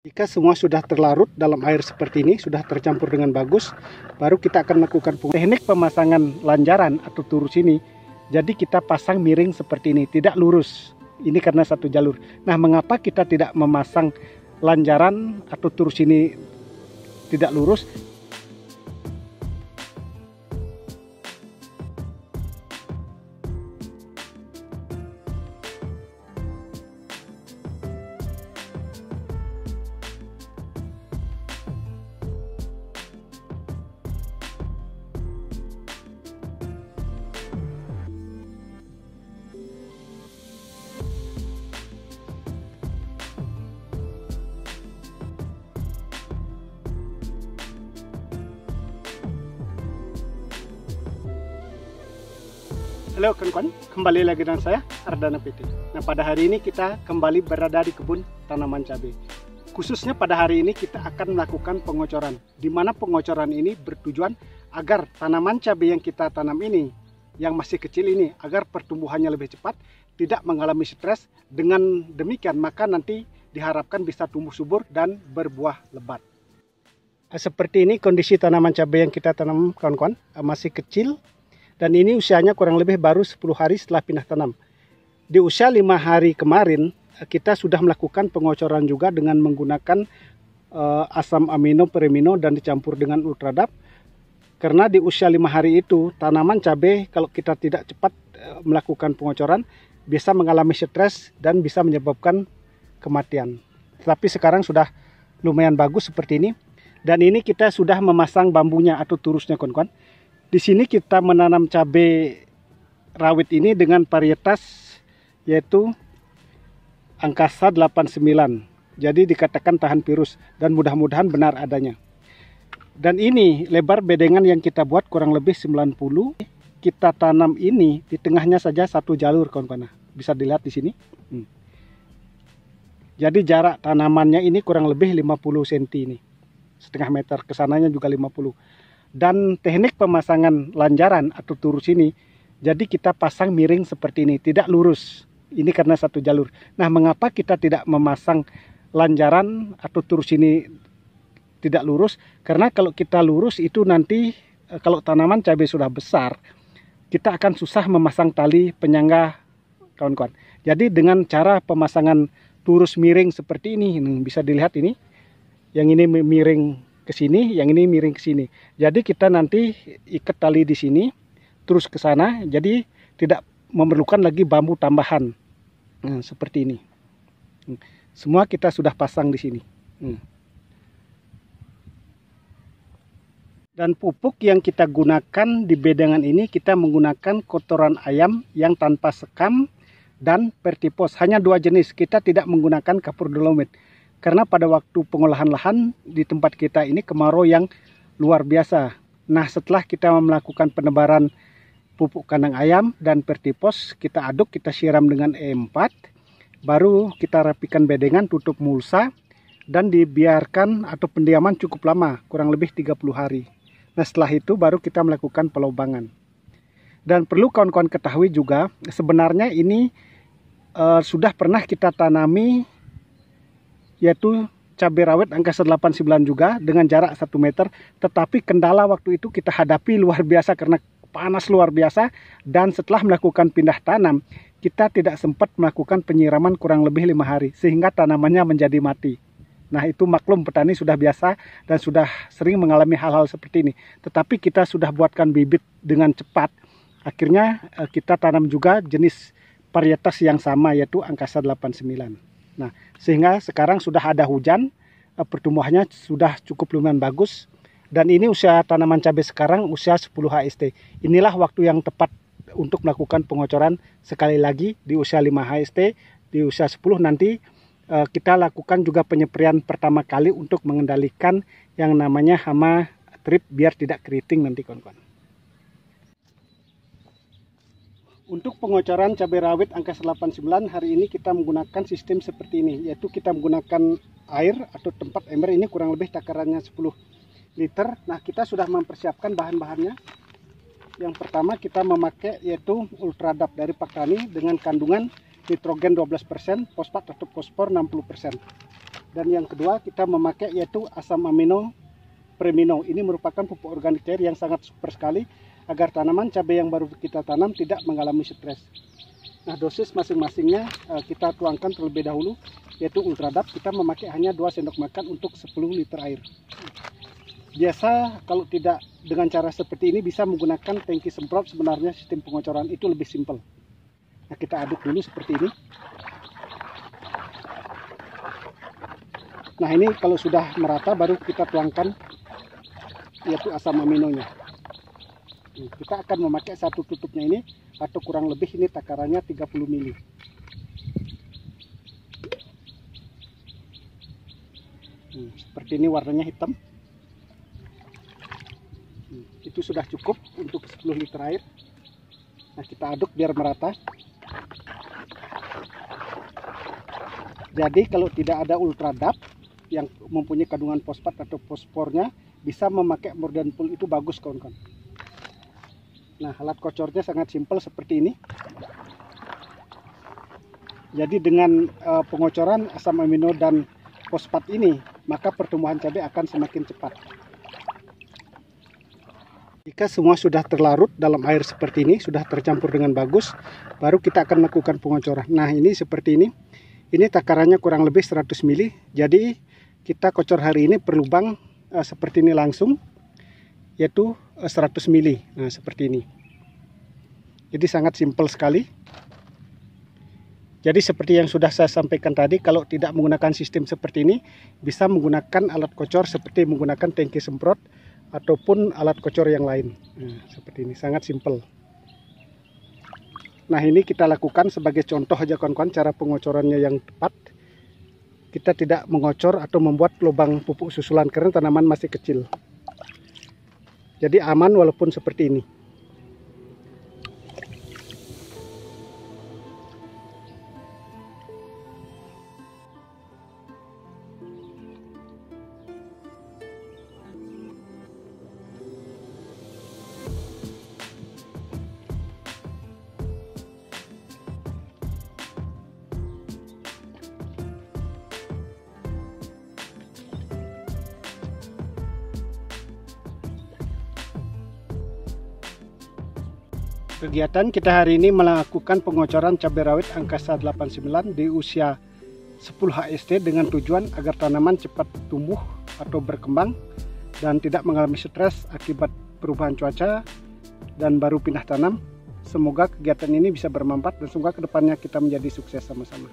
Jika semua sudah terlarut dalam air seperti ini, sudah tercampur dengan bagus, baru kita akan melakukan teknik pemasangan lanjaran atau turus ini. Jadi kita pasang miring seperti ini, tidak lurus. Ini karena satu jalur. Nah, mengapa kita tidak memasang lanjaran atau turus ini tidak lurus? Halo kawan-kawan, kembali lagi dengan saya Ardana PT. Nah, pada hari ini kita kembali berada di kebun tanaman cabai. Khususnya pada hari ini kita akan melakukan pengocoran, di mana pengocoran ini bertujuan agar tanaman cabai yang kita tanam ini, yang masih kecil ini, agar pertumbuhannya lebih cepat, tidak mengalami stres. Dengan demikian maka nanti diharapkan bisa tumbuh subur dan berbuah lebat. Seperti ini kondisi tanaman cabai yang kita tanam kawan-kawan, masih kecil. Dan ini usianya kurang lebih baru 10 hari setelah pindah tanam. Di usia 5 hari kemarin, kita sudah melakukan pengocoran juga dengan menggunakan asam amino perimino dan dicampur dengan ultradap. Karena di usia 5 hari itu, tanaman cabai kalau kita tidak cepat melakukan pengocoran, bisa mengalami stres dan bisa menyebabkan kematian. Tapi sekarang sudah lumayan bagus seperti ini. Dan ini kita sudah memasang bambunya atau turusnya kawan-kawan. Di sini kita menanam cabai rawit ini dengan varietas yaitu angkasa 89. Jadi dikatakan tahan virus dan mudah-mudahan benar adanya. Dan ini lebar bedengan yang kita buat kurang lebih 90. Kita tanam ini di tengahnya saja satu jalur kawan-kawan. Bisa dilihat di sini. Jadi jarak tanamannya ini kurang lebih 50 cm ini. Setengah meter, kesananya juga 50. Dan teknik pemasangan lanjaran atau turus ini, jadi kita pasang miring seperti ini, tidak lurus. Ini karena satu jalur. Nah, mengapa kita tidak memasang lanjaran atau turus ini tidak lurus? Karena kalau kita lurus itu nanti kalau tanaman cabai sudah besar, kita akan susah memasang tali penyangga kawan-kawan. Jadi dengan cara pemasangan turus miring seperti ini, bisa dilihat ini, yang ini miring ke sini, yang ini miring ke sini. Jadi kita nanti ikat tali di sini, terus ke sana. Jadi tidak memerlukan lagi bambu tambahan. Nah, seperti ini. Semua kita sudah pasang di sini. Dan pupuk yang kita gunakan di bedengan ini, kita menggunakan kotoran ayam yang tanpa sekam dan pertipos. Hanya 2 jenis. Kita tidak menggunakan kapur dolomit. Karena pada waktu pengolahan lahan di tempat kita ini kemarau yang luar biasa. Nah, setelah kita melakukan penebaran pupuk kandang ayam dan pertipos, kita aduk, kita siram dengan E4, baru kita rapikan bedengan, tutup mulsa, dan dibiarkan atau pendiaman cukup lama, kurang lebih 30 hari. Nah, setelah itu baru kita melakukan pelobangan. Dan perlu kawan-kawan ketahui juga, sebenarnya ini sudah pernah kita tanami, yaitu cabai rawit angkasa 89 juga dengan jarak 1 meter. Tetapi kendala waktu itu kita hadapi luar biasa karena panas luar biasa. Dan setelah melakukan pindah tanam, kita tidak sempat melakukan penyiraman kurang lebih 5 hari. Sehingga tanamannya menjadi mati. Nah, itu maklum petani sudah biasa dan sudah sering mengalami hal-hal seperti ini. Tetapi kita sudah buatkan bibit dengan cepat. Akhirnya kita tanam juga jenis varietas yang sama yaitu angkasa 89. Nah, sehingga sekarang sudah ada hujan, pertumbuhannya sudah cukup lumayan bagus. Dan ini usia tanaman cabai sekarang usia 10 HST. Inilah waktu yang tepat untuk melakukan pengocoran sekali lagi di usia 5 HST. Di usia 10 nanti kita lakukan juga penyemprian pertama kali untuk mengendalikan yang namanya hama trip biar tidak keriting nanti kawan-kawan. Untuk pengocoran cabai rawit angkasa 89 hari ini kita menggunakan sistem seperti ini, yaitu kita menggunakan air atau tempat ember ini kurang lebih takarannya 10 liter. Nah, kita sudah mempersiapkan bahan-bahannya. Yang pertama kita memakai yaitu ultradap dari Paktani dengan kandungan nitrogen 12%, fosfat atau fosfor 60%. Dan yang kedua kita memakai yaitu asam amino premino. Ini merupakan pupuk organik cair yang sangat super sekali agar tanaman cabai yang baru kita tanam tidak mengalami stres. Nah, dosis masing-masingnya kita tuangkan terlebih dahulu, yaitu ultradap kita memakai hanya 2 sendok makan untuk 10 liter air. Biasa kalau tidak dengan cara seperti ini bisa menggunakan tangki semprot, sebenarnya sistem pengocoran itu lebih simpel. Nah, kita aduk dulu seperti ini. Nah, ini kalau sudah merata baru kita tuangkan yaitu asam aminonya. Kita akan memakai satu tutupnya ini, atau kurang lebih ini takarannya 30 ml. Seperti ini warnanya hitam. Itu sudah cukup untuk 10 liter air. Nah, kita aduk biar merata. Jadi kalau tidak ada ultradap yang mempunyai kandungan fosfat atau fosfornya, bisa memakai Morden Pool, itu bagus kawan-kawan. Nah, alat kocornya sangat simpel seperti ini. Jadi dengan pengocoran asam amino dan fosfat ini, maka pertumbuhan cabai akan semakin cepat. Jika semua sudah terlarut dalam air seperti ini, sudah tercampur dengan bagus, baru kita akan melakukan pengocoran. Nah, ini seperti ini. Ini takarannya kurang lebih 100 ml. Jadi kita kocor hari ini per lubang seperti ini langsung, yaitu 100 ml. Nah, seperti ini. Jadi sangat simpel sekali. Jadi seperti yang sudah saya sampaikan tadi, kalau tidak menggunakan sistem seperti ini, bisa menggunakan alat kocor seperti menggunakan tangki semprot ataupun alat kocor yang lain. Nah, seperti ini, sangat simpel. Nah, ini kita lakukan sebagai contoh aja kawan-kawan cara pengocorannya yang tepat. Kita tidak mengocor atau membuat lubang pupuk susulan karena tanaman masih kecil. Jadi aman walaupun seperti ini. Kegiatan kita hari ini melakukan pengocoran cabai rawit angkasa 89 di usia 10 HST dengan tujuan agar tanaman cepat tumbuh atau berkembang dan tidak mengalami stres akibat perubahan cuaca dan baru pindah tanam. Semoga kegiatan ini bisa bermanfaat dan semoga kedepannya kita menjadi sukses sama-sama.